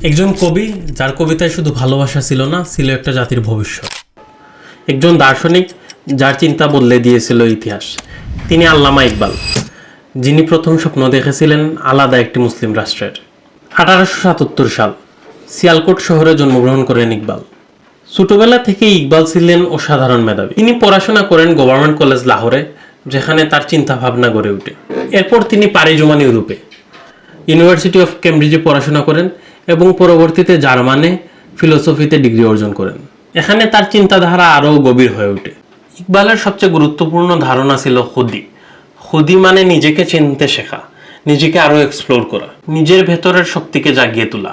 একজন কবি যার কবিতায় শুধু ভালোবাসা ছিল না, ছিল একটা জাতির ভবিষ্যৎ। একজন দার্শনিক যার চিন্তা বদলে দিয়েছিল ইতিহাস। তিনি আল্লামা ইকবাল, যিনি প্রথম স্বপ্ন দেখেছিলেন আলাদা একটি মুসলিম রাষ্ট্রের। 1877 সাল সিয়ালকোট শহরে জন্মগ্রহণ করেন ইকবাল। ছোটবেলা থেকেই ইকবাল ছিলেন অসাধারণ মেধাবী। তিনি পড়াশোনা করেন গভর্নমেন্ট কলেজ লাহোরে, যেখানে তার চিন্তা ভাবনা গড়ে ওঠে। এরপর তিনি পাড়ি জমান ইউরোপে, ইউনিভার্সিটি অফ কেমব্রিজে পড়াশোনা করেন এবং পরবর্তীতে জার্মানে ফিলোসফিতে ডিগ্রি অর্জন করেন। এখানে তার চিন্তাধারা আরও গভীর হয়ে ওঠে। ইকবালের সবচেয়ে গুরুত্বপূর্ণ ধারণা ছিল খুদি। খুদি মানে নিজেকে চিনতে শেখা, নিজেকে আরও এক্সপ্লোর করা, নিজের ভেতরের শক্তিকে জাগিয়ে তোলা।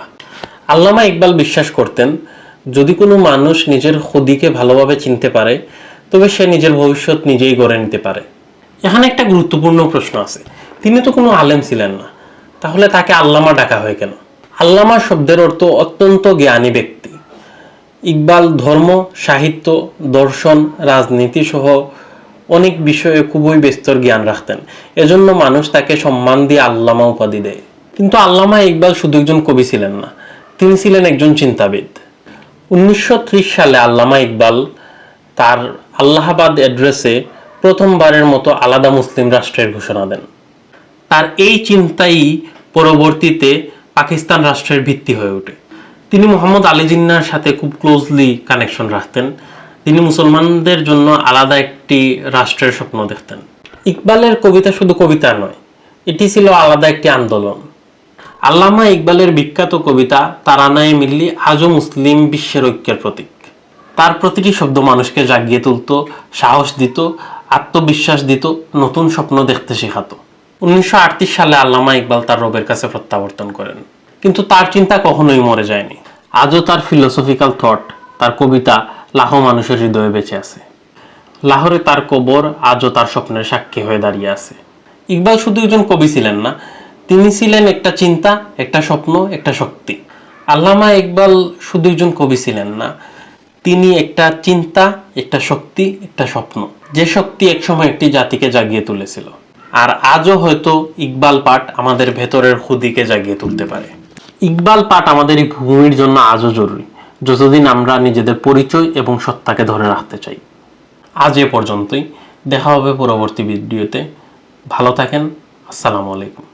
আল্লামা ইকবাল বিশ্বাস করতেন, যদি কোনো মানুষ নিজের খুদিকে ভালোভাবে চিনতে পারে, তবে সে নিজের ভবিষ্যৎ নিজেই গড়ে নিতে পারে। এখানে একটা গুরুত্বপূর্ণ প্রশ্ন আছে, তিনি তো কোনো আলেম ছিলেন না, তাহলে তাকে আল্লামা ডাকা হয় কেন? আল্লামা শব্দের অর্থ অত্যন্ত জ্ঞানী ব্যক্তি। ইকবাল ধর্ম, সাহিত্য, দর্শন, রাজনীতি সহ অনেক বিষয়ে খুবই বিস্তর জ্ঞান রাখতেন। এজন্য মানুষ তাকে সম্মান দিয়ে আল্লামা উপাধি দেয়। কিন্তু আল্লামা ইকবাল শুধু একজন কবি ছিলেন না, তিনি ছিলেন একজন চিন্তাবিদ। 1930 সালে আল্লামা ইকবাল তার আল্লাহাবাদ অ্যাড্রেসে প্রথমবারের মতো আলাদা মুসলিম রাষ্ট্রের ঘোষণা দেন। তার এই চিন্তাই পরবর্তীতে পাকিস্তান রাষ্ট্রের ভিত্তি হয়ে ওঠে। তিনি মোহাম্মদ আলী জিন্নাহর সাথে খুব ক্লোজলি কানেকশন রাখতেন। তিনি মুসলমানদের জন্য আলাদা একটি রাষ্ট্রের স্বপ্ন দেখতেন। ইকবালের কবিতা শুধু কবিতা নয়, এটি ছিল আলাদা একটি আন্দোলন। আল্লামা ইকবালের বিখ্যাত কবিতা তারানায়ে মিল্লি আজও মুসলিম বিশ্বের ঐক্যের প্রতীক। তার প্রতিটি শব্দ মানুষকে জাগিয়ে তুলত, সাহস দিত, আত্মবিশ্বাস দিত, নতুন স্বপ্ন দেখতে শেখাতো। 1938 সালে আল্লামা ইকবাল তার রবের কাছে প্রত্যাবর্তন করেন, কিন্তু তার চিন্তা কখনোই মরে যায়নি। আজও তার ফিলোসফিক্যাল থট, তার কবিতা লাখো মানুষের হৃদয়ে বেঁচে আছে। লাহোরে তার কবর আজও তার স্বপ্নের সাক্ষী হয়ে দাঁড়িয়ে আছে। ইকবাল শুধু একজন কবি ছিলেন না, তিনি ছিলেন একটা চিন্তা, একটা স্বপ্ন, একটা শক্তি। আল্লামা ইকবাল শুধু একজন কবি ছিলেন না, তিনি একটা চিন্তা, একটা শক্তি, একটা স্বপ্ন, যে শক্তি একসময় একটি জাতিকে জাগিয়ে তুলেছিল। আর আজও হয়তো ইকবাল পাঠ আমাদের ভেতরের খুদিকে জাগিয়ে তুলতে পারে। ইকবাল পাঠ আমাদের এই ভূমির জন্য আজও জরুরি, যতদিন আমরা নিজেদের পরিচয় এবং সত্তাকে ধরে রাখতে চাই। আজ এ পর্যন্তই, দেখা হবে পরবর্তী ভিডিওতে। ভালো থাকেন। আসসালামু আলাইকুম।